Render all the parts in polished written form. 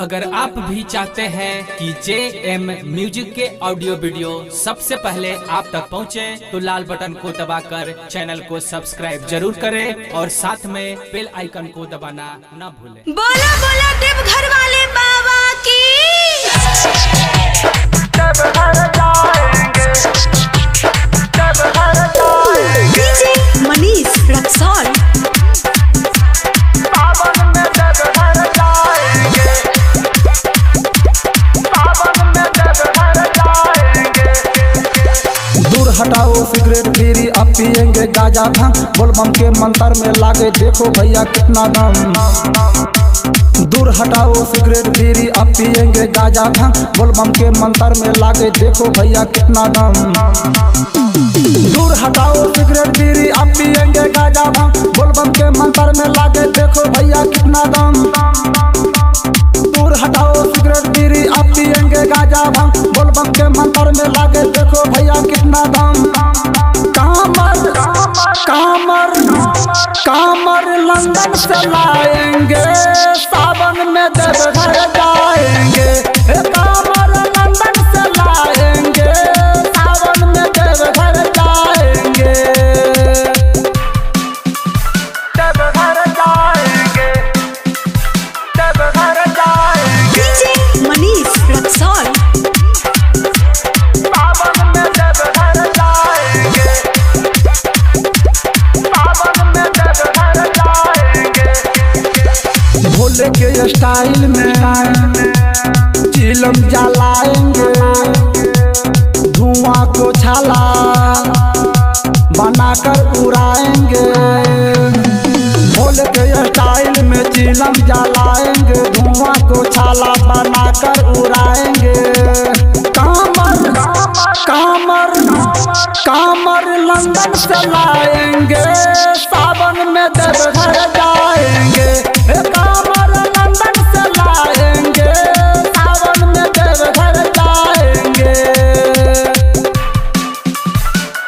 अगर आप भी चाहते हैं कि JM म्यूजिक के ऑडियो वीडियो सबसे पहले आप तक पहुंचे, तो लाल बटन को दबाकर चैनल को सब्सक्राइब जरूर करें और साथ में बेल आइकन को दबाना न भूलें। बोला बोला देवघर वाले बाबा की। डीजे मनीष रक्सौल। दूर हटाओ सिगरेट बीड़ी अब पियेंगे गाजा भांग, बोलबम के मंत्र में लागे देखो भैया कितना दम। दूर हटाओ सिगरेट बीड़ी अब पियेंगे गाजा भांग, बोलबम के मंत्र में लागे देखो भैया कितना दम। दूर हटाओ सिगरेट बीड़ी अब पियेंगे गाजा भांग, बोलबम के मंत्र में लागे देखो भैया कितना दम। दूर हटाओ सिगरेट बीड़ी अब पियेंगे गाजा भांग, बोलबम के मंत्र में लागे देखो भैया कितना दम। कामर कामर कामर लंदन से लाएंगे, सावन में देवघर जाएंगे। कामर लंदन से लाएंगे, सावन में देवघर जाएंगे। देवघर जाएंगे, देवघर जाएंगे। डीजे मनीष रक्सौल। सावन में देवघर जाएंगे, सावन में देवघर जाएंगे। भोले के स्टाइल में चिलम जलाएंगे, धुआं को छाला बनाकर उड़ाएंगे। भोले के स्टाइल में चिलम जलाएंगे, धुआं को छाला बनाकर उड़ाएंगे। कामर कामर कामर लंदन से लाएंगे, सावन में देवघर जाएंगे। कामर लंदन से लाएंगे, सावन में देवघर जाएंगे।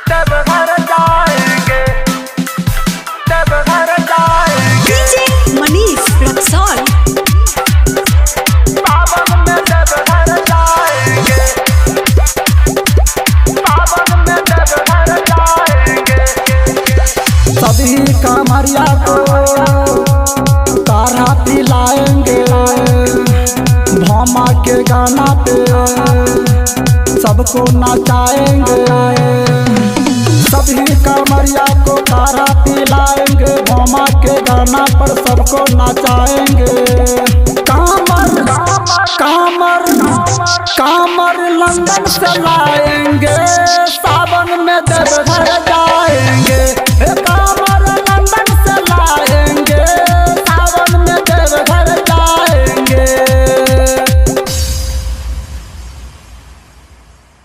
देवघर जाएंगे, देवघर जाएंगे। डीजे मनीष रक्सौल। सावन में देवघर जाएंगे, सावन में देवघर जाएंगे। सभी कांवरिया को काढ़ा पिलाएंगे, भामा के गाना पे सबको नचाएंगे। सभी कांवरिया को काढ़ा पिलाएंगे, भामा के गाना पर सबको नचाएंगे। कामर कामर कामर लंदन से लाएंगे, सावन में देवघर जाएंगे।